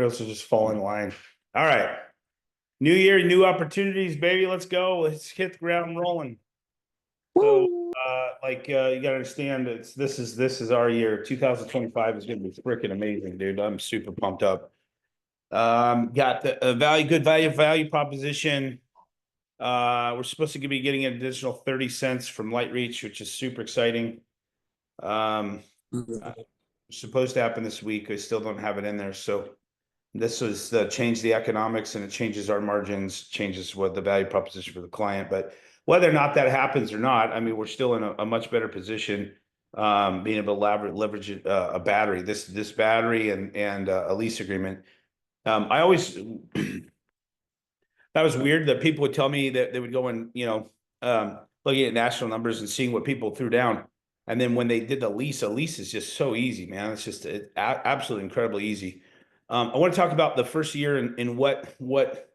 else will just fall in line. All right. New year, new opportunities, baby. Let's go. Let's hit the ground rolling. So, Woo! you gotta understand this is our year. 2025 is gonna be freaking amazing, dude. I'm super pumped up. Got the good value proposition. We're supposed to be getting an additional 30 cents from Light Reach, which is super exciting. Um, supposed to happen this week. I still don't have it in there, so this was change the economics, and it changes our margins, changes what the value proposition for the client. But whether or not that happens or not, I mean, we're still in a much better position, being able to leverage a battery, this battery and a lease agreement. I always that was weird that people would tell me that they would go and looking at national numbers and seeing what people threw down. And then when they did a lease is just so easy, man. It's just absolutely incredibly easy. I want to talk about the first year and what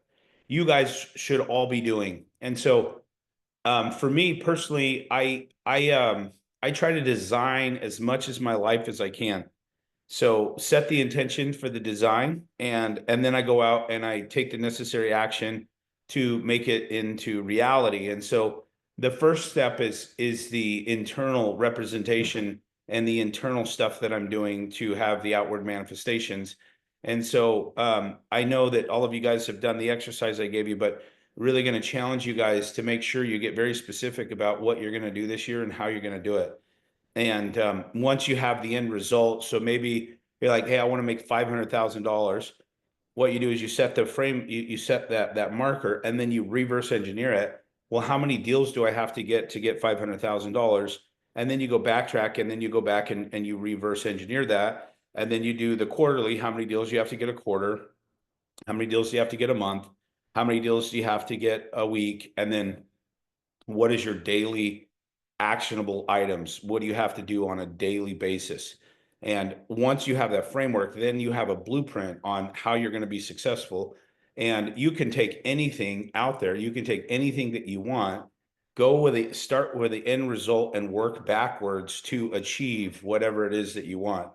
you guys should all be doing. And so, for me personally, I try to design as much as my life as I can. So set the intention for the design, and then I go out and I take the necessary action to make it into reality. And so the first step is the internal representation and the internal stuff that I'm doing to have the outward manifestations. And so I know that all of you guys have done the exercise I gave you, but really going to challenge you guys to make sure you get very specific about what you're going to do this year and how you're going to do it. And once you have the end result, so maybe you're like, hey, I want to make $500,000. What you do is you set the frame, you set that marker, and then you reverse engineer it. Well, how many deals do I have to get $500,000? And then you go backtrack, and then you go back and you reverse engineer that. And then you do the quarterly, how many deals you have to get a quarter, how many deals do you have to get a month, how many deals do you have to get a week, and then what is your daily actionable items? What do you have to do on a daily basis? And once you have that framework, then you have a blueprint on how you're going to be successful. And you can take anything out there, you can take anything that you want, start with the end result and work backwards to achieve whatever it is that you want.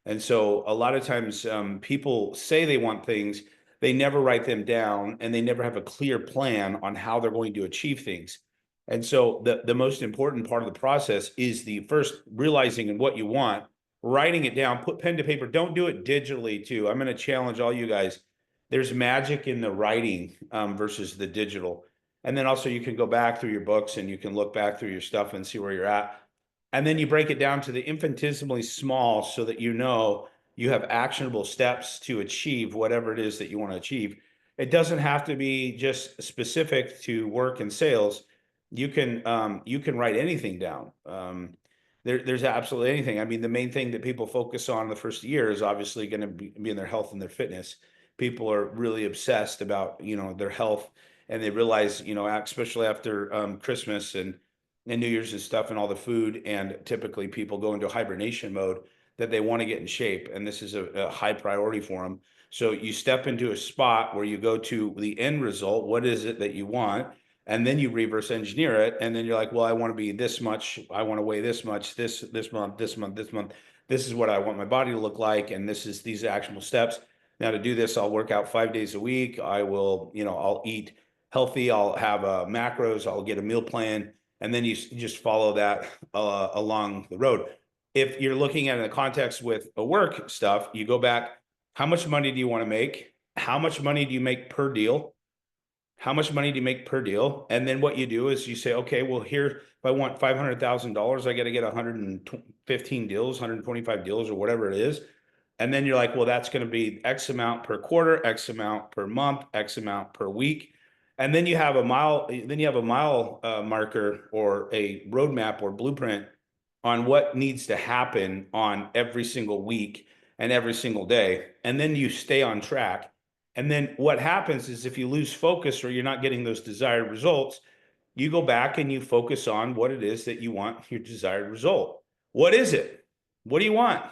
And so a lot of times people say they want things, they never write them down, and they never have a clear plan on how they're going to achieve things. And so the most important part of the process is the first realizing what you want, writing it down, put pen to paper. Don't do it digitally too. I'm going to challenge all you guys. There's magic in the writing versus the digital. And then also you can go back through your books and you can look back through your stuff and see where you're at. And then you break it down to the infinitesimally small so that you know you have actionable steps to achieve whatever it is that you want to achieve. It doesn't have to be just specific to work and sales. You can write anything down. There's absolutely anything. I mean, the main thing that people focus on the first year is obviously going to be in their health and their fitness. People are really obsessed about, their health, and they realize, especially after Christmas and New Year's and stuff and all the food, and typically people go into hibernation mode, that they want to get in shape, and this is a high priority for them. So you step into a spot where you go to the end result. What is it that you want? And then you reverse engineer it, and then you're like, well, I want to be this much, I want to weigh this much, this month, this is what I want my body to look like, and this is these actionable steps. Now, to do this, I'll work out 5 days a week. I will, I'll eat healthy, I'll have macros, I'll get a meal plan, and then you just follow that along the road. If you're looking at it in the context with a work stuff, you go back, how much money do you want to make? How much money do you make per deal? How much money do you make per deal? And then what you do is you say, okay, well, here, if I want $500,000, I got to get 115 deals, 125 deals, or whatever it is. And then you're like, well, that's going to be X amount per quarter, X amount per month, X amount per week. And then you have a mile marker or a roadmap or blueprint on what needs to happen on every single week and every single day. And then you stay on track. And then what happens is if you lose focus or you're not getting those desired results, you go back and you focus on what it is that you want your desired result. What is it? What do you want?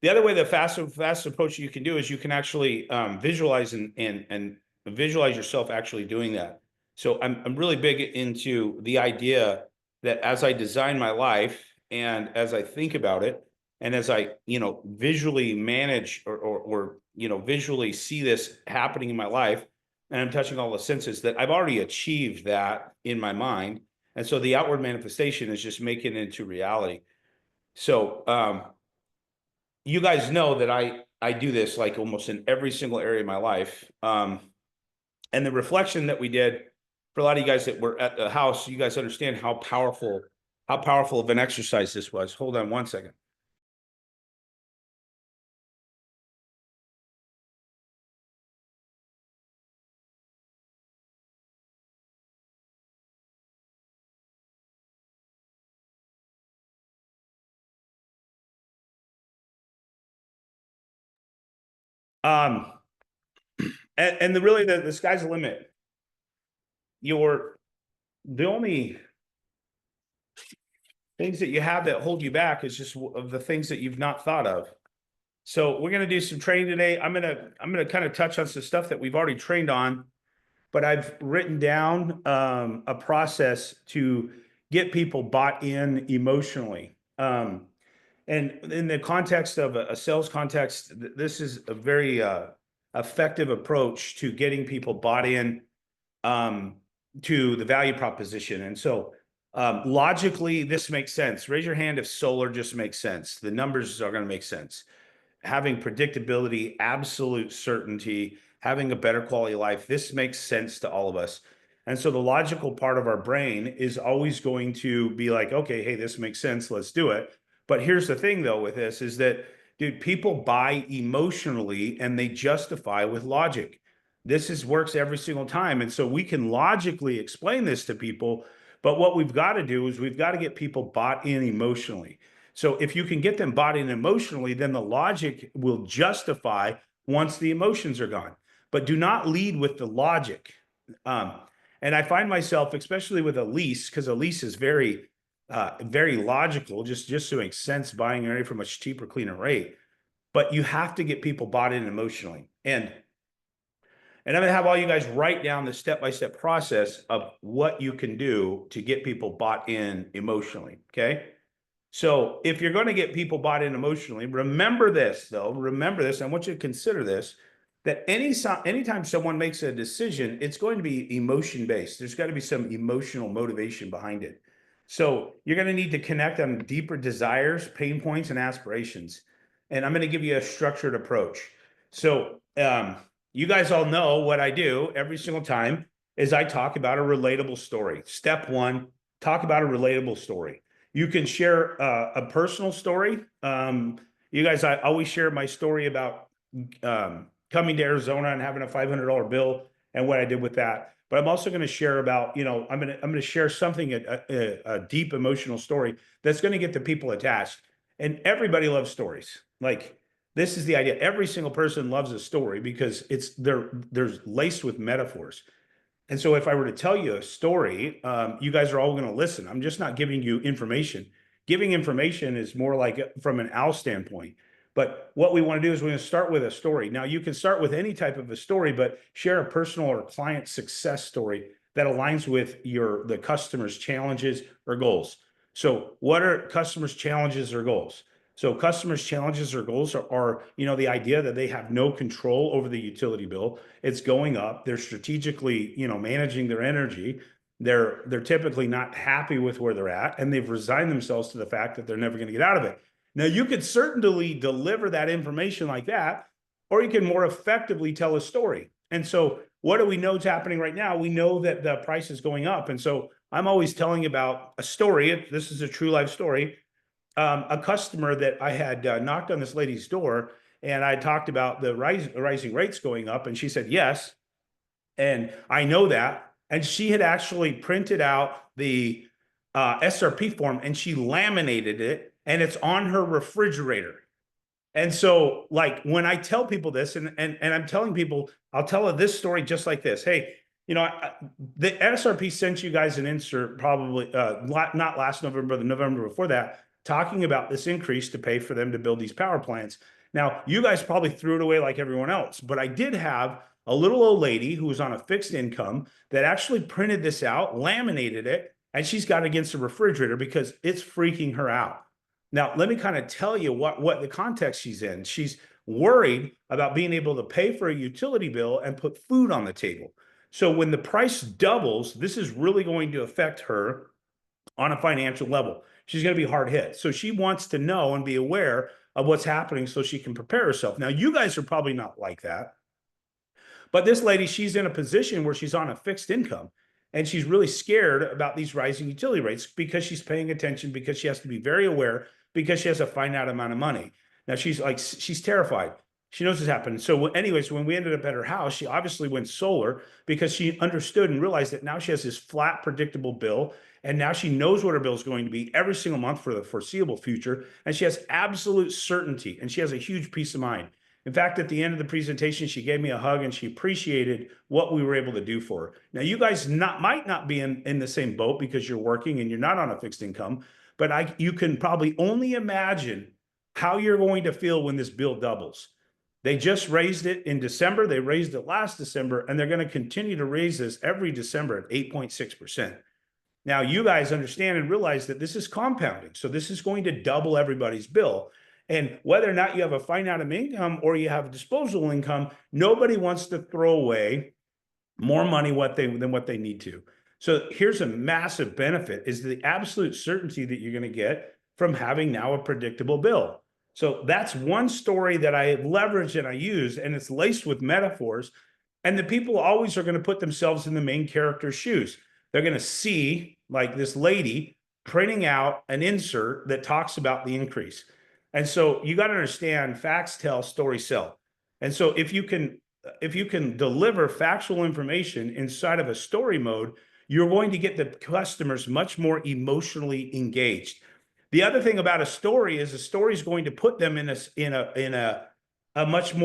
The other way, the fast approach you can do is you can actually visualize and visualize yourself actually doing that. So I'm really big into the idea that as I design my life and as I think about it, And as I, visually manage or visually see this happening in my life, and I'm touching all the senses, that I've already achieved that in my mind. And so the outward manifestation is just making it into reality. So you guys know that I do this like almost in every single area of my life. And the reflection that we did for a lot of you guys that were at the house, you guys understand how powerful of an exercise this was. Hold on one second. Um, and the sky's the limit. Your the only things that you have that hold you back is just of the things that you've not thought of. So we're gonna do some training today. I'm gonna kind of touch on some stuff that we've already trained on, but I've written down a process to get people bought in emotionally. And in the context of a sales context, this is a very effective approach to getting people bought in um, to the value proposition. And so logically, this makes sense. Raise your hand if solar just makes sense. The numbers are going to make sense. Having predictability, absolute certainty, having a better quality of life, this makes sense to all of us. And so the logical part of our brain is always going to be like, okay, hey, this makes sense. Let's do it. But here's the thing, though, with this is that, dude, people buy emotionally and they justify with logic. This is works every single time. And so we can logically explain this to people. But what we've got to do is we've got to get people bought in emotionally. So if you can get them bought in emotionally, then the logic will justify once the emotions are gone. But do not lead with the logic. Um, and I find myself, especially with a lease, because a lease is very logical, just to make sense, buying area from a cheaper, cleaner rate. But you have to get people bought in emotionally. And I'm going to have all you guys write down the step-by-step process of what you can do to get people bought in emotionally. Okay. So if you're going to get people bought in emotionally, remember this, though. Remember this. I want you to consider this, that anytime someone makes a decision, it's going to be emotion based. There's got to be some emotional motivation behind it. So you're going to need to connect on deeper desires, pain points, and aspirations. And I'm going to give you a structured approach. So you guys all know what I do every single time is I talk about a relatable story. Step one, talk about a relatable story. You can share a personal story. You guys, I always share my story about coming to Arizona and having a $500 bill and what I did with that. But I'm also going to share about, I'm going to share something, a deep emotional story that's going to get the people attached. And everybody loves stories. Like this is the idea. Every single person loves a story because there's laced with metaphors. And so if I were to tell you a story, you guys are all going to listen. I'm just not giving you information. Giving information is more like from an owl standpoint. But what we want to do is we're going to start with a story. Now, you can start with any type of a story, but share a personal or client success story that aligns with the customer's challenges or goals. So what are customers' challenges or goals? So customers' challenges or goals are the idea that they have no control over the utility bill. It's going up. They're strategically, managing their energy. They're typically not happy with where they're at, and they've resigned themselves to the fact that they're never going to get out of it. Now, you could certainly deliver that information like that, or you can more effectively tell a story. And so what do we know is happening right now? We know that the price is going up. And so I'm always telling about a story. This is a true life story. A customer that I had knocked on this lady's door, and I talked about the rising rates going up, and she said yes, and I know that. And she had actually printed out the SRP form and she laminated it, and it's on her refrigerator. And so, like, when I tell people this, and I'm telling people, I'll tell this story just like this. Hey, the SRP sent you guys an insert probably not last November, but the November before that, talking about this increase to pay for them to build these power plants. Now, you guys probably threw it away like everyone else, but I did have a little old lady who was on a fixed income that actually printed this out, laminated it, and she's got it against the refrigerator because it's freaking her out. Now, let me kind of tell you what the context she's in. She's worried about being able to pay for a utility bill and put food on the table. So when the price doubles, this is really going to affect her on a financial level. She's going to be hard hit. So she wants to know and be aware of what's happening so she can prepare herself. Now, you guys are probably not like that. But this lady, she's in a position where she's on a fixed income and she's really scared about these rising utility rates because she's paying attention, because she has to be very aware, because she has a finite amount of money. Now she's terrified. She knows what's happened. So anyways, when we ended up at her house, she obviously went solar because she understood and realized that now she has this flat, predictable bill. And now she knows what her bill is going to be every single month for the foreseeable future. And she has absolute certainty and she has a huge peace of mind. In fact, at the end of the presentation, she gave me a hug and she appreciated what we were able to do for her. Now, you guys might not be in the same boat because you're working and you're not on a fixed income, but you can probably only imagine how you're going to feel when this bill doubles. They just raised it in December. They raised it last December, and they're going to continue to raise this every December at 8.6%. Now, you guys understand and realize that this is compounding. So this is going to double everybody's bill. And whether or not you have a finite amount of income or you have disposable income, nobody wants to throw away more money than what they need to. So here's a massive benefit is the absolute certainty that you're going to get from having now a predictable bill. So that's one story that I leverage and I use, and it's laced with metaphors. And the people always are going to put themselves in the main character's shoes. They're going to see like this lady printing out an insert that talks about the increase. And so you got to understand facts tell, stories sell. And so if you can deliver factual information inside of a story mode, you're going to get the customers much more emotionally engaged. The other thing about a story is is going to put them in a much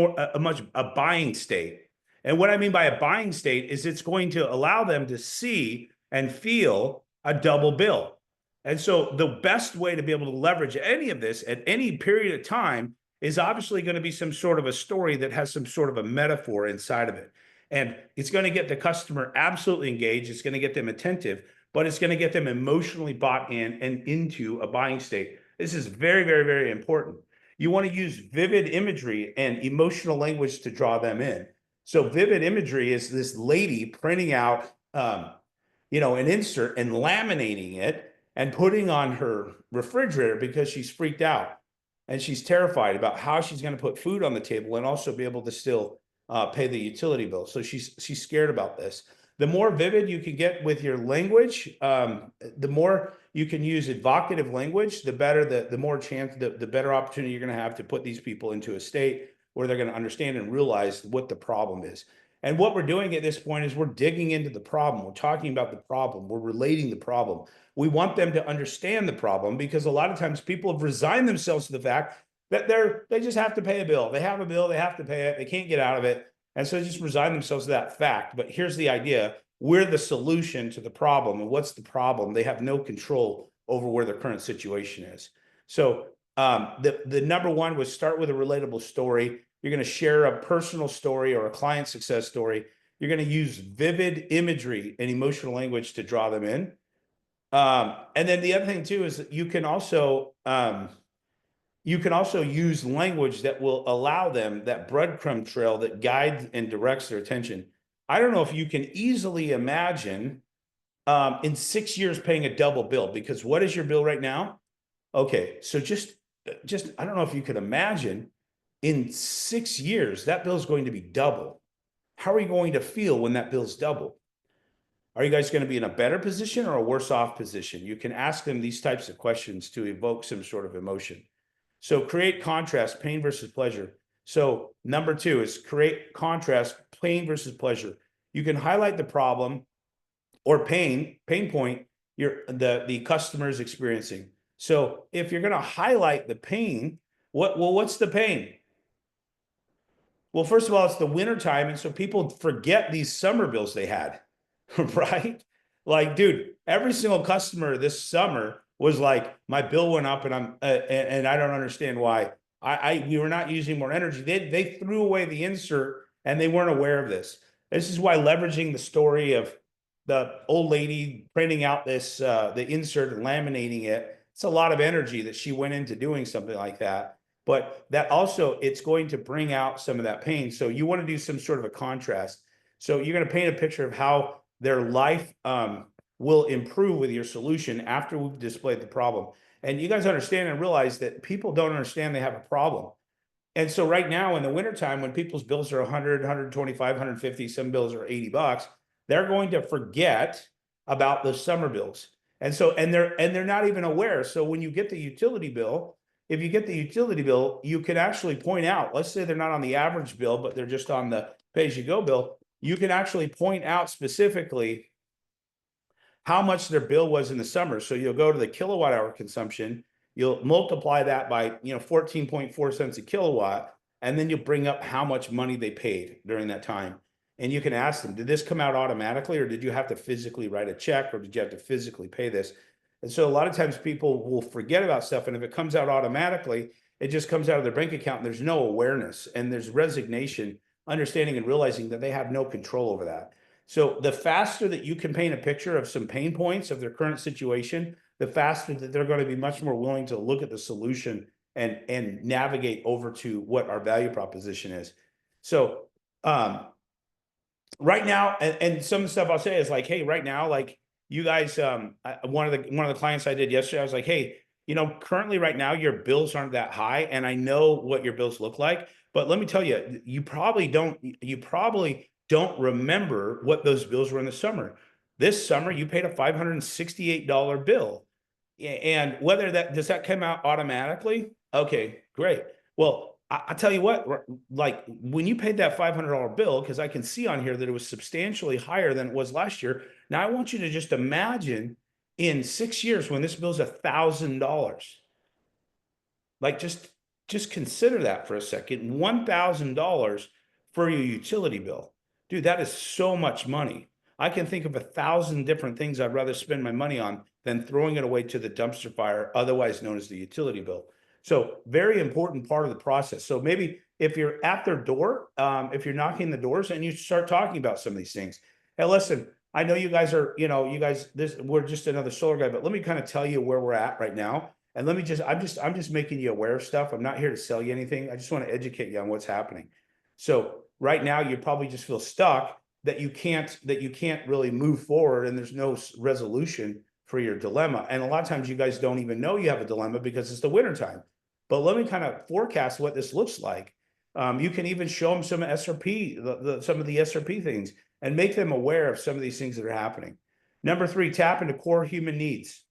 buying state. And what I mean by a buying state is it's going to allow them to see and feel a double bill. And so the best way to be able to leverage any of this at any period of time is obviously going to be some sort of a story that has some sort of a metaphor inside of it. And it's going to get the customer absolutely engaged. It's going to get them attentive, but it's going to get them emotionally bought in and into a buying state. This is very, very, very important. You want to use vivid imagery and emotional language to draw them in. So vivid imagery is this lady printing out, an insert and laminating it and putting on her refrigerator because she's freaked out and she's terrified about how she's going to put food on the table and also be able to still pay the utility bill. So she's scared about this. The more vivid you can get with your language, the more you can use evocative language, the better the more chance, the better opportunity you're going to have to put these people into a state where they're going to understand and realize what the problem is. And what we're doing at this point is we're digging into the problem. We're talking about the problem. We're relating the problem. We want them to understand the problem because a lot of times people have resigned themselves to the fact that they just have to pay a bill. They have a bill, they have to pay it, they can't get out of it. And so they just resign themselves to that fact. But here's the idea. We're the solution to the problem. And what's the problem? They have no control over where their current situation is. So the number one was start with a relatable story. You're going to share a personal story or a client success story. You're going to use vivid imagery and emotional language to draw them in. And then the other thing too is that you can also use language that will allow them that breadcrumb trail that guides and directs their attention. I don't know if you can easily imagine in 6 years paying a double bill, because what is your bill right now? Okay, so just I don't know if you could imagine in 6 years that bill is going to be double. How are you going to feel when that bill's double? Are you guys going to be in a better position or a worse off position? You can ask them these types of questions to evoke some sort of emotion. So create contrast, pain versus pleasure. So number two is create contrast, pain versus pleasure. You can highlight the problem or pain point the customer is experiencing. So if you're going to highlight the pain, what's the pain? Well, first of all, it's the winter time, and so people forget these summer bills they had, right? Like, dude, every single customer this summer was like, my bill went up, and I don't understand why. We were not using more energy. They threw away the insert, and they weren't aware of this. This is why leveraging the story of the old lady printing out this the insert and laminating it. It's a lot of energy that she went into doing something like that. But that also, it's going to bring out some of that pain. So you want to do some sort of a contrast. So you're going to paint a picture of how their life will improve with your solution after we've displayed the problem. And you guys understand and realize that people don't understand they have a problem. And so right now in the wintertime, when people's bills are 100, 125, 150, some bills are $80, they're going to forget about the summer bills. And so, and they're not even aware. So when you get the utility bill, if you get the utility bill, you can actually point out, let's say they're not on the average bill, but they're just on the pay-as-you-go bill. You can actually point out specifically how much their bill was in the summer. So you'll go to the kilowatt hour consumption, you'll multiply that by 14.4 cents a kilowatt, and then you'll bring up how much money they paid during that time. And you can ask them, did this come out automatically, or did you have to physically write a check, or did you have to physically pay this? And so a lot of times people will forget about stuff, and if it comes out automatically, it just comes out of their bank account, and there's no awareness, and there's resignation, understanding and realizing that they have no control over that. So the faster that you can paint a picture of some pain points of their current situation, the faster that they're going to be much more willing to look at the solution and navigate over to what our value proposition is. So right now, and some of the stuff I'll say is like, hey, right now, like you guys, one of the clients I did yesterday, I was like, hey, currently right now your bills aren't that high, and I know what your bills look like, but let me tell you, you probably don't remember what those bills were in the summer. This summer, you paid a $568 bill. And whether does that come out automatically? Okay, great. Well, I tell you what, like when you paid that $500 bill, because I can see on here that it was substantially higher than it was last year. Now I want you to just imagine in 6 years when this bill's $1,000. Like just consider that for a second. $1,000 for your utility bill. Dude, that is so much money. I can think of 1,000 different things I'd rather spend my money on than throwing it away to the dumpster fire, otherwise known as the utility bill. So very important part of the process. So maybe if you're at their door, if you're knocking the doors and you start talking about some of these things. Hey, listen, I know you guys are, we're just another solar guy, but let me kind of tell you where we're at right now. And let me I'm just making you aware of stuff. I'm not here to sell you anything. I just want to educate you on what's happening. So right now you probably just feel stuck that you can't really move forward, and there's no resolution for your dilemma. And a lot of times you guys don't even know you have a dilemma because it's the wintertime. But let me kind of forecast what this looks like. You can even show them some SRP, some of the SRP things, and make them aware of some of these things that are happening. Number 3, tap into core human needs.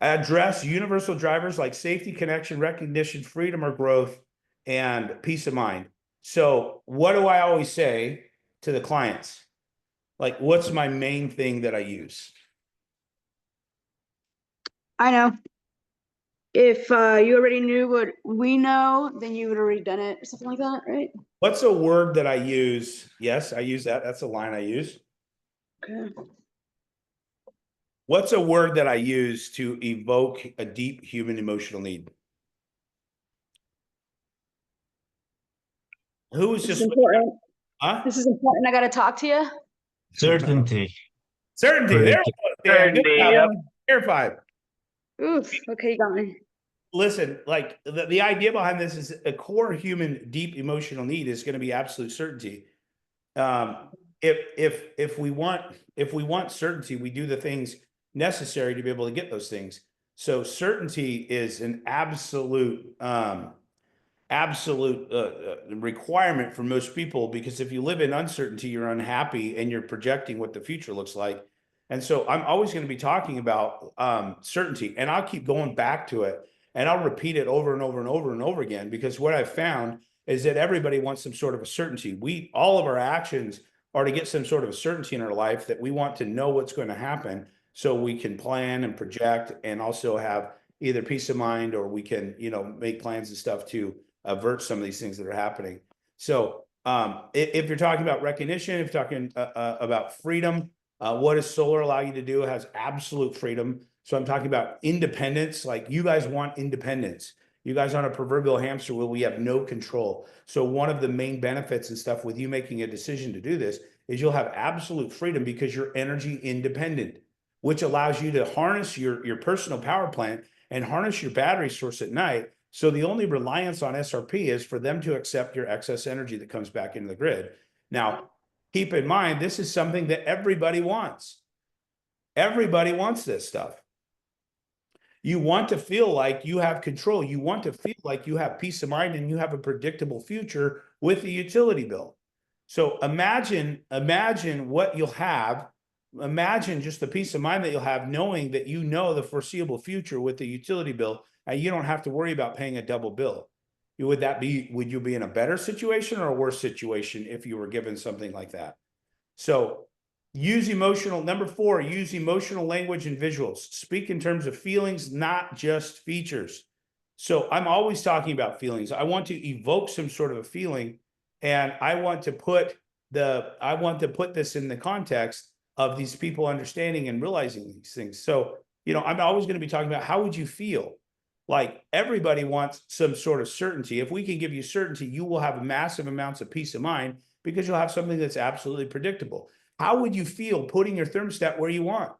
Address universal drivers like safety, connection, recognition, freedom or growth, and peace of mind. So what do I always say to the clients? Like, what's my main thing that I use? I know. If you already knew what we know, then you would already done it, or something like that, right? What's a word that I use? Yes, I use that. That's a line I use. Okay. What's a word that I use to evoke a deep human emotional need? Who is This is just important. huh? This is important. I got to talk to you. Certainty. Certainty. There we go, Dan. Good Certainty, job. yep. Air 5. Oof. Okay, you got me. Listen, like the idea behind this is a core human deep emotional need is going to be absolute certainty. If we want certainty, we do the things necessary to be able to get those things. So certainty is an absolute requirement for most people, because if you live in uncertainty, you're unhappy and you're projecting what the future looks like. And so I'm always going to be talking about certainty, and I'll keep going back to it, and I'll repeat it over and over and over and over again, because what I've found is that everybody wants some sort of a certainty. All of our actions are to get some sort of a certainty in our life, that we want to know what's going to happen so we can plan and project, and also have either peace of mind, or we can, make plans and stuff to avert some of these things that are happening. So if you're talking about recognition, if you're talking about freedom, what does solar allow you to do? It has absolute freedom. So I'm talking about independence. Like, you guys want independence. You guys on a proverbial hamster wheel, we have no control. So one of the main benefits and stuff with you making a decision to do this is you'll have absolute freedom, because you're energy independent. which allows you to harness your personal power plant and harness your battery source at night. So the only reliance on SRP is for them to accept your excess energy that comes back into the grid. Now, keep in mind, this is something that everybody wants. Everybody wants this stuff. You want to feel like you have control. You want to feel like you have peace of mind and you have a predictable future with the utility bill. So imagine what you'll have. Imagine just the peace of mind that you'll have knowing that you know the foreseeable future with the utility bill, and you don't have to worry about paying a double bill. Would you be in a better situation or a worse situation if you were given something like that? So number 4, use emotional language and visuals. Speak in terms of feelings, not just features. So I'm always talking about feelings. I want to evoke some sort of a feeling, and I want to put this in the context of these people understanding and realizing these things. So, I'm always going to be talking about how would you feel? Like everybody wants some sort of certainty. If we can give you certainty, you will have massive amounts of peace of mind because you'll have something that's absolutely predictable. How would you feel putting your thermostat where you want?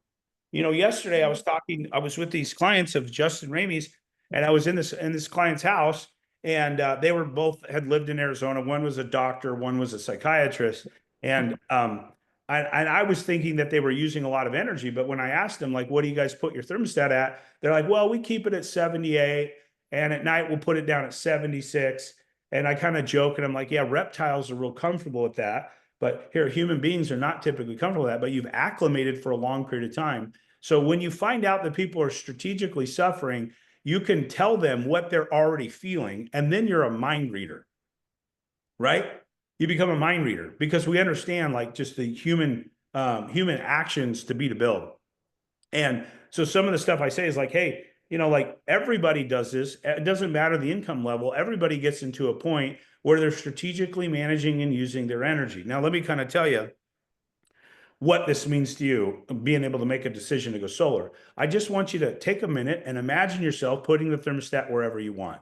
Yesterday I was with these clients of Justin Ramey's, and I was in this client's house, and they were both had lived in Arizona. One was a doctor, one was a psychiatrist, and I was thinking that they were using a lot of energy. But when I asked them, like, what do you guys put your thermostat at? They're like, well, we keep it at 78, and at night we'll put it down at 76. And I kind of joke, and I'm like, yeah, reptiles are real comfortable with that. But here, human beings are not typically comfortable with that, but you've acclimated for a long period of time. So when you find out that people are strategically suffering, you can tell them what they're already feeling, and then you're a mind reader, right? You become a mind reader because we understand like just the human actions to beat a build. And so some of the stuff I say is like, hey, like everybody does this. It doesn't matter the income level. Everybody gets into a point where they're strategically managing and using their energy. Now, let me kind of tell you what this means to you, being able to make a decision to go solar. I just want you to take a minute and imagine yourself putting the thermostat wherever you want.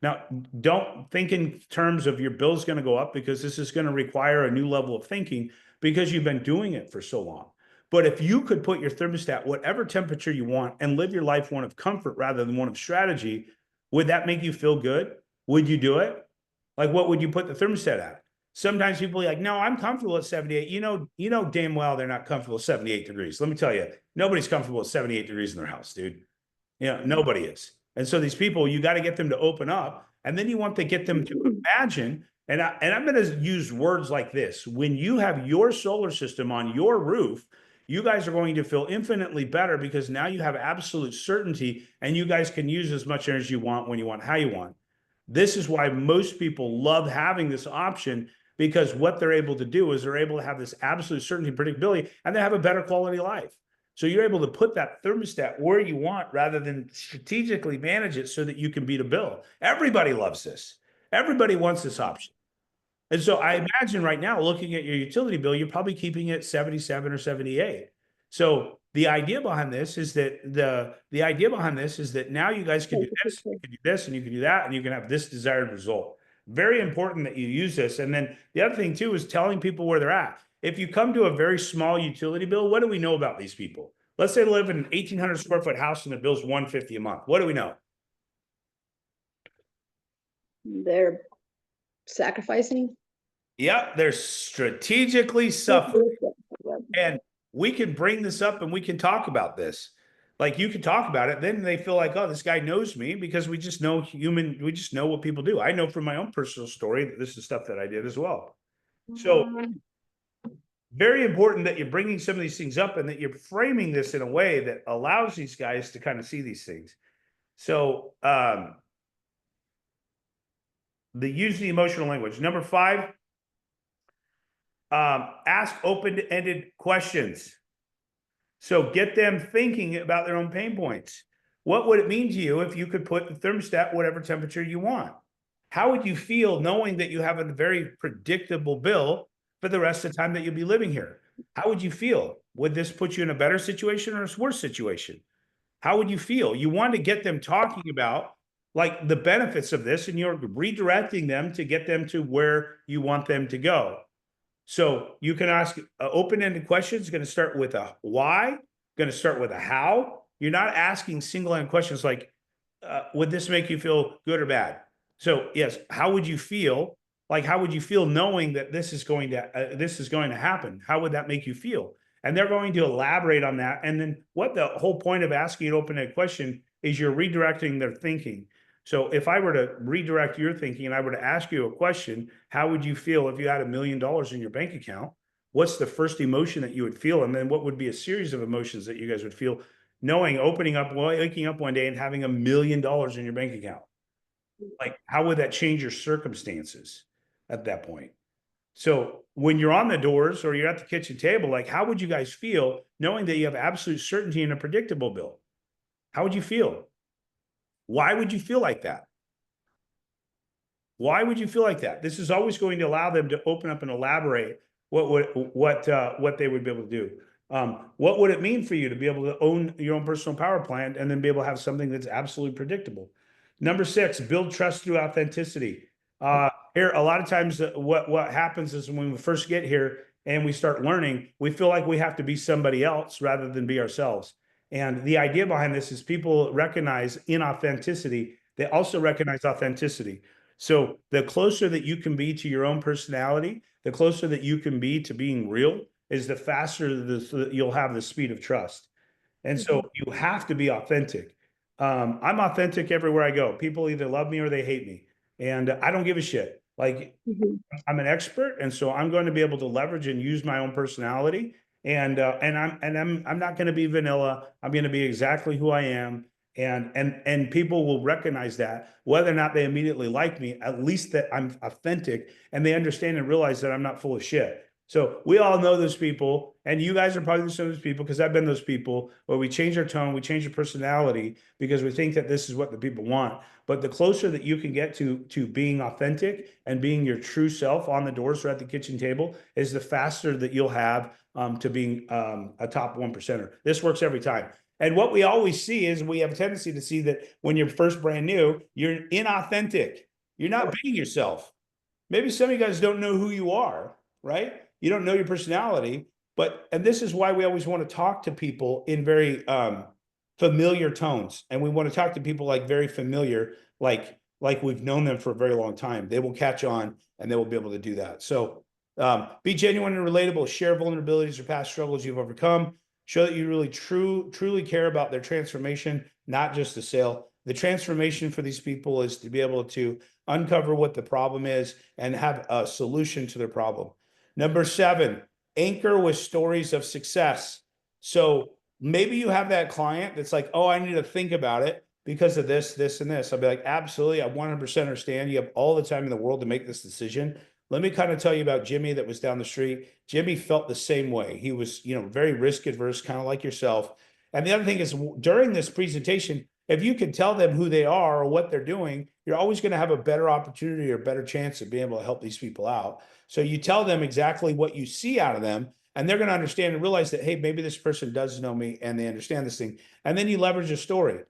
Now, don't think in terms of your bill's going to go up, because this is going to require a new level of thinking because you've been doing it for so long. But if you could put your thermostat whatever temperature you want and live your life one of comfort rather than one of strategy, would that make you feel good? Would you do it? Like, what would you put the thermostat at? Sometimes people are like, no, I'm comfortable at 78. You know damn well they're not comfortable at 78 degrees. Let me tell you, nobody's comfortable at 78 degrees in their house, dude. Nobody is. And so these people, you got to get them to open up, and then you want to get them to imagine. And I'm going to use words like this. When you have your solar system on your roof, you guys are going to feel infinitely better because now you have absolute certainty, and you guys can use as much energy you want, when you want, how you want. This is why most people love having this option, because what they're able to do is they're able to have this absolute certainty, predictability, and they have a better quality of life. So you're able to put that thermostat where you want rather than strategically manage it so that you can beat a bill. Everybody loves this. Everybody wants this option. And so I imagine right now, looking at your utility bill, you're probably keeping it 77 or 78. So the idea behind this is that now you guys can do this, you can do this, and you can do that, and you can have this desired result. Very important that you use this. And then the other thing too is telling people where they're at. If you come to a very small utility bill, what do we know about these people? Let's say they live in an 1,800 square foot house and the bill's $150 a month. What do we know? They're sacrificing. Yep, they're strategically suffering. And we can bring this up and we can talk about this. Like, you can talk about it, then they feel like, oh, this guy knows me, because we just know what people do. I know from my own personal story that this is stuff that I did as well. So very important that you're bringing some of these things up and that you're framing this in a way that allows these guys to kind of see these things. So use the emotional language. Number 5, ask open-ended questions. So get them thinking about their own pain points. What would it mean to you if you could put the thermostat whatever temperature you want? How would you feel knowing that you have a very predictable bill for the rest of the time that you'll be living here? How would you feel? Would this put you in a better situation or a worse situation? How would you feel? You want to get them talking about like the benefits of this, and you're redirecting them to get them to where you want them to go. So you can ask open-ended questions. It's going to start with a why, going to start with a how. You're not asking single-line questions like, would this make you feel good or bad? So yes, how would you feel? Like, how would you feel knowing that this is going to happen? How would that make you feel? And they're going to elaborate on that. And then what the whole point of asking an open-ended question is, you're redirecting their thinking. So if I were to redirect your thinking and I were to ask you a question, how would you feel if you had $1 million in your bank account? What's the first emotion that you would feel? And then what would be a series of emotions that you guys would feel knowing, waking up one day and having $1 million in your bank account? Like, how would that change your circumstances at that point? So when you're on the doors or you're at the kitchen table, like, how would you guys feel knowing that you have absolute certainty in a predictable bill? How would you feel? Why would you feel like that? Why would you feel like that? This is always going to allow them to open up and elaborate what they would be able to do. What would it mean for you to be able to own your own personal power plant and then be able to have something that's absolutely predictable? Number 6, build trust through authenticity. Here, a lot of times, what happens is when we first get here and we start learning, we feel like we have to be somebody else rather than be ourselves. And the idea behind this is people recognize inauthenticity. They also recognize authenticity. So the closer that you can be to your own personality, the closer that you can be to being real, is the faster you'll have the speed of trust. And so you have to be authentic. I'm authentic everywhere I go. People either love me or they hate me. And I don't give a shit. Like, Mhm. I'm an expert, and so I'm going to be able to leverage and use my own personality. And I'm not going to be vanilla. I'm going to be exactly who I am. And people will recognize that, whether or not they immediately like me, at least that I'm authentic and they understand and realize that I'm not full of shit. So we all know those people, and you guys are probably some of those people, because I've been those people where we change our tone, we change our personality because we think that this is what the people want. But the closer that you can get to being authentic and being your true self on the doors or at the kitchen table, is the faster that you'll have to being a top 1%er. This works every time. And what we always see is we have a tendency to see that when you're first brand new, you're inauthentic. You're not being yourself. Maybe some of you guys don't know who you are, right? You don't know your personality. And this is why we always want to talk to people in very familiar tones. And we want to talk to people like very familiar, like we've known them for a very long time. They will catch on and they will be able to do that. So be genuine and relatable, share vulnerabilities or past struggles you've overcome, show that you really truly care about their transformation, not just the sale. The transformation for these people is to be able to uncover what the problem is and have a solution to their problem. Number 7, anchor with stories of success. So maybe you have that client that's like, oh, I need to think about it because of this, this, and this. I'll be like, absolutely, I 100% understand. You have all the time in the world to make this decision. Let me kind of tell you about Jimmy that was down the street. Jimmy felt the same way. He was, very risk adverse, kind of like yourself. And the other thing is, during this presentation, if you can tell them who they are or what they're doing, you're always going to have a better opportunity or better chance of being able to help these people out. So you tell them exactly what you see out of them, and they're going to understand and realize that, hey, maybe this person does know me and they understand this thing. And then you leverage a story.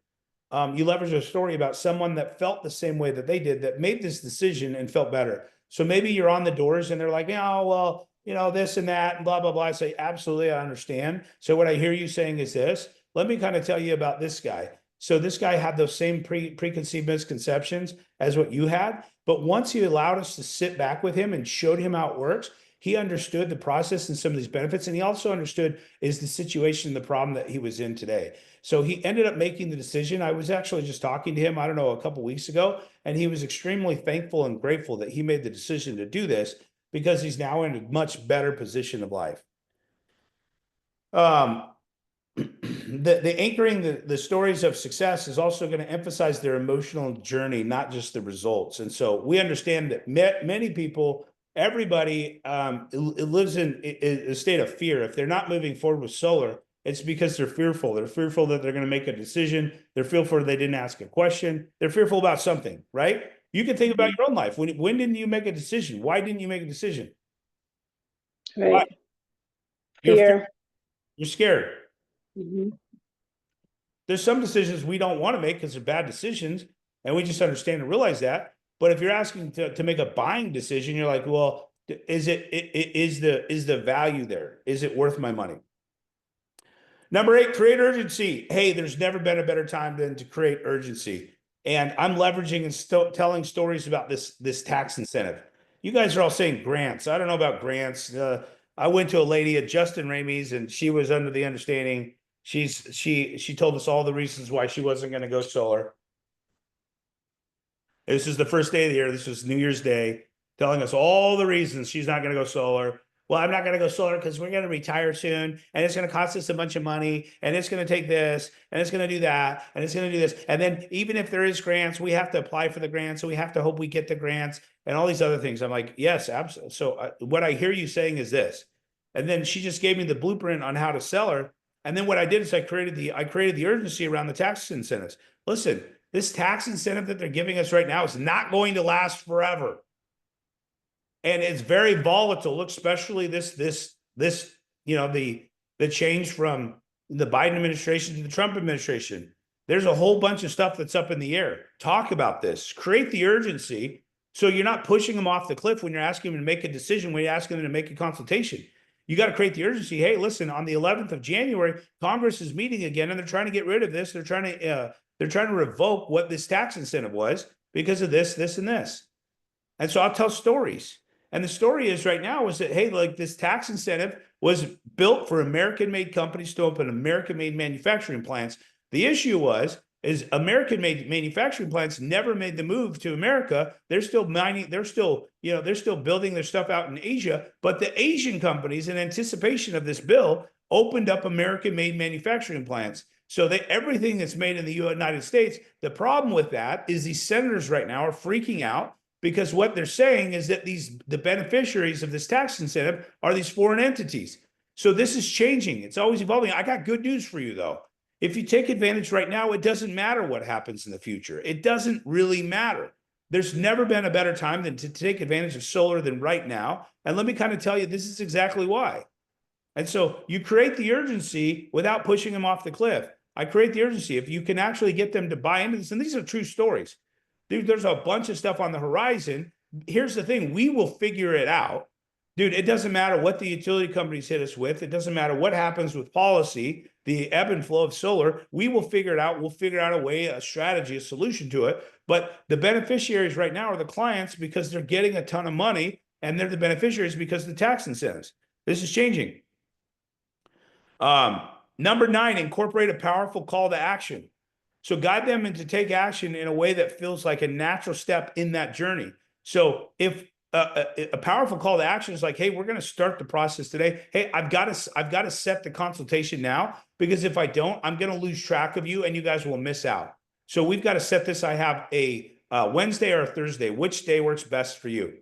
You leverage a story about someone that felt the same way that they did, that made this decision and felt better. So maybe you're on the doors and they're like, oh, well, this and that and blah, blah, blah. I say, absolutely, I understand. So what I hear you saying is this. Let me kind of tell you about this guy. So this guy had those same preconceived misconceptions as what you had. But once he allowed us to sit back with him and showed him how it works, he understood the process and some of these benefits. And he also understood is the situation, the problem that he was in today. So he ended up making the decision. I was actually just talking to him, I don't know, a couple of weeks ago, and he was extremely thankful and grateful that he made the decision to do this because he's now in a much better position of life. The anchoring the stories of success is also going to emphasize their emotional journey, not just the results. And so we understand that many people, everybody, it lives in a state of fear. If they're not moving forward with solar, it's because they're fearful. They're fearful that they're going to make a decision. They're fearful they didn't ask a question. They're fearful about something, right? You can think about your own life. When didn't you make a decision? Why didn't you make a decision? Why? Right. You're Fear. you're scared. Mhm. There's some decisions we don't want to make because they're bad decisions, and we just understand and realize that. But if you're asking to make a buying decision, you're like, well, is the value there? Is it worth my money? Number 8, create urgency. Hey, there's never been a better time than to create urgency. And I'm leveraging and still telling stories about this tax incentive. You guys are all saying grants. I don't know about grants. I went to a lady at Justin Ramey's, and she was under the understanding she told us all the reasons why she wasn't going to go solar. This is the first day of the year. This was New Year's Day, telling us all the reasons she's not going to go solar. Well, I'm not going to go solar because we're going to retire soon, and it's going to cost us a bunch of money, and it's going to take this, and it's going to do that, and it's going to do this. And then even if there is grants, we have to apply for the grants, so we have to hope we get the grants and all these other things. I'm like, yes, absolutely. So what I hear you saying is this. And then she just gave me the blueprint on how to sell her. And then what I did is I created the urgency around the tax incentives. Listen, this tax incentive that they're giving us right now is not going to last forever. And it's very volatile. Look, especially this, the change from the Biden administration to the Trump administration. There's a whole bunch of stuff that's up in the air. Talk about this. Create the urgency so you're not pushing them off the cliff when you're asking them to make a decision, when you're asking them to make a consultation. You got to create the urgency. Hey, listen, on the 11th of January, Congress is meeting again, and they're trying to get rid of this. They're trying to revoke what this tax incentive was because of this, this, and this. And so I'll tell stories. And the story is right now is that, hey, like this tax incentive was built for American-made companies to open American-made manufacturing plants. The issue is American-made manufacturing plants never made the move to America. They're still mining. They're still building their stuff out in Asia. But the Asian companies, in anticipation of this bill, opened up American-made manufacturing plants. So everything that's made in the United States. The problem with that is these senators right now are freaking out because what they're saying is that the beneficiaries of this tax incentive are these foreign entities. So this is changing. It's always evolving. I got good news for you, though. If you take advantage right now, it doesn't matter what happens in the future. It doesn't really matter. There's never been a better time than to take advantage of solar than right now. And let me kind of tell you, this is exactly why. And so you create the urgency without pushing them off the cliff. I create the urgency. If you can actually get them to buy into this, and these are true stories. Dude, there's a bunch of stuff on the horizon. Here's the thing. We will figure it out. Dude, it doesn't matter what the utility companies hit us with. It doesn't matter what happens with policy, the ebb and flow of solar. We will figure it out. We'll figure out a way, a strategy, a solution to it. But the beneficiaries right now are the clients because they're getting a ton of money, and they're the beneficiaries because of the tax incentives. This is changing. Number 9, incorporate a powerful call to action. So guide them into take action in a way that feels like a natural step in that journey. So if a powerful call to action is like, hey, we're going to start the process today. Hey, I've got to set the consultation now, because if I don't, I'm going to lose track of you and you guys will miss out. So we've got to set this. I have a Wednesday or a Thursday. Which day works best for you?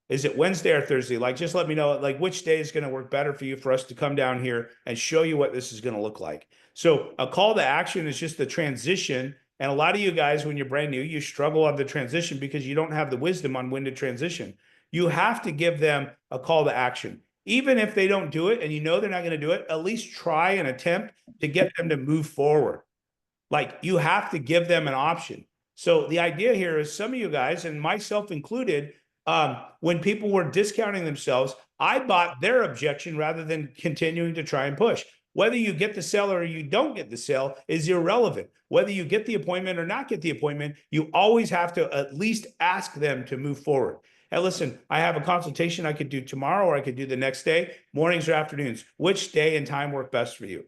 Is it Wednesday or Thursday? Like, just let me know, like, which day is going to work better for you for us to come down here and show you what this is going to look like. So a call to action is just the transition. And a lot of you guys, when you're brand new, you struggle on the transition because you don't have the wisdom on when to transition. You have to give them a call to action. Even if they don't do it and you know they're not going to do it, at least try and attempt to get them to move forward. Like, you have to give them an option. So the idea here is, some of you guys, and myself included, when people were discounting themselves, I bought their objection rather than continuing to try and push. Whether you get the sale or you don't get the sale is irrelevant. Whether you get the appointment or not get the appointment, you always have to at least ask them to move forward. And listen, I have a consultation I could do tomorrow, or I could do the next day, mornings or afternoons. Which day and time work best for you?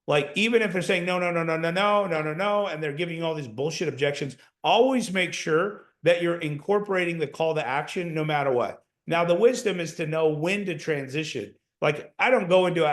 Like, even if they're saying no, and they're giving you all these bullshit objections, always make sure that you're incorporating the call to action no matter what. Now, the wisdom is to know when to transition. Like, I don't go into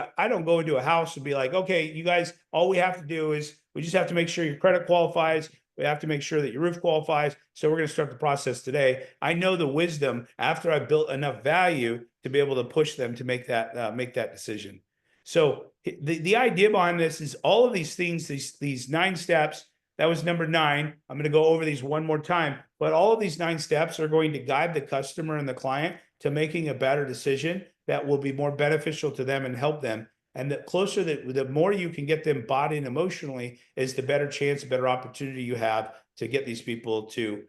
a house and be like, okay, you guys, all we have to do is we just have to make sure your credit qualifies. We have to make sure that your roof qualifies. So we're going to start the process today. I know the wisdom after I've built enough value to be able to push them to make that decision. So the idea behind this is all of these things, these 9 steps. That was number 9. I'm going to go over these one more time, but all of these 9 steps are going to guide the customer and the client to making a better decision that will be more beneficial to them and help them. And the more you can get them bought in emotionally, is the better chance, the better opportunity you have to get these people to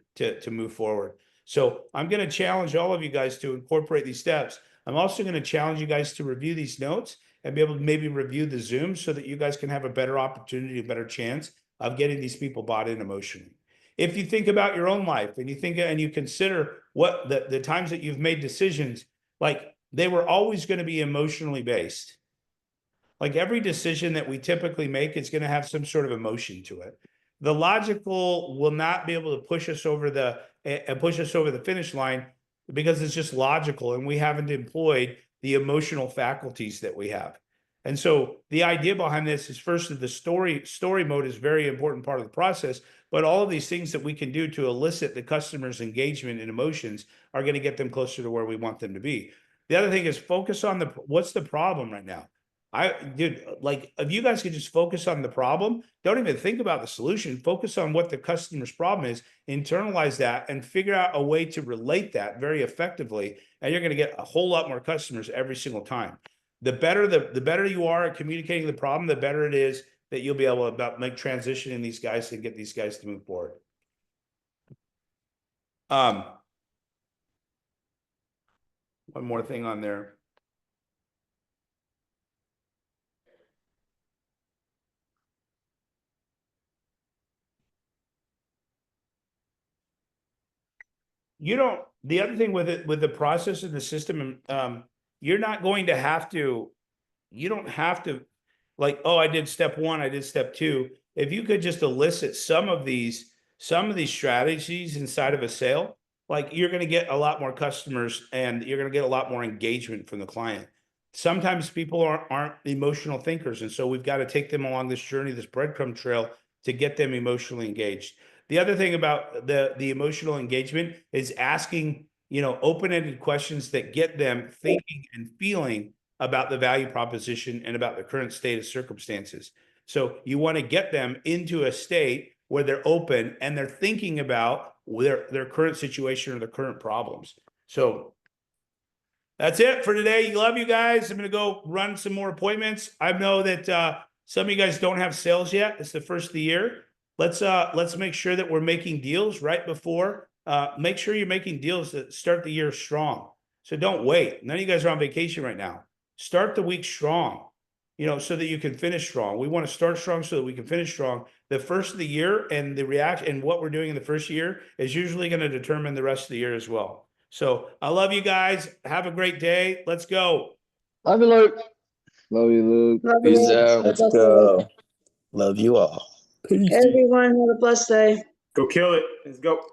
move forward. So I'm going to challenge all of you guys to incorporate these steps. I'm also going to challenge you guys to review these notes and be able to maybe review the Zoom so that you guys can have a better opportunity, a better chance of getting these people bought in emotionally. If you think about your own life and you think and you consider what the times that you've made decisions, like they were always going to be emotionally based. Like every decision that we typically make is going to have some sort of emotion to it. The logical will not be able to push us over the finish line because it's just logical and we haven't employed the emotional faculties that we have. And so the idea behind this is first that the story mode is very important part of the process, but all of these things that we can do to elicit the customer's engagement and emotions are going to get them closer to where we want them to be. The other thing is focus on what's the problem right now. Dude, like if you guys could just focus on the problem, don't even think about the solution, focus on what the customer's problem is, internalize that and figure out a way to relate that very effectively. And you're going to get a whole lot more customers every single time. The better you are at communicating the problem, the better it is that you'll be able to make transition in these guys and get these guys to move forward. One more thing on there. The other thing with it, with the process and the system, you're not going to have to, you don't have to like, oh, I did step one, I did step two. If you could just elicit some of these strategies inside of a sale, like you're going to get a lot more customers and you're going to get a lot more engagement from the client. Sometimes people aren't emotional thinkers. And so we've got to take them along this journey, this breadcrumb trail to get them emotionally engaged. The other thing about the emotional engagement is asking, open-ended questions that get them thinking and feeling about the value proposition and about the current state of circumstances. So you want to get them into a state where they're open and they're thinking about their current situation or their current problems. So that's it for today. Love you guys. I'm going to go run some more appointments. I know that some of you guys don't have sales yet. It's the first of the year. Let's make sure that we're making deals right before. Make sure you're making deals that start the year strong. So don't wait. None of you guys are on vacation right now. Start the week strong, so that you can finish strong. We want to start strong so that we can finish strong. The first of the year and the reaction and what we're doing in the first year is usually going to determine the rest of the year as well. So I love you guys. Have a great day. Let's go. Love you, Luke. Love you, Luke. Love Peace you. out. Let's go. Love you all. Peace. Everyone have a blessed day. Go kill it. Let's go.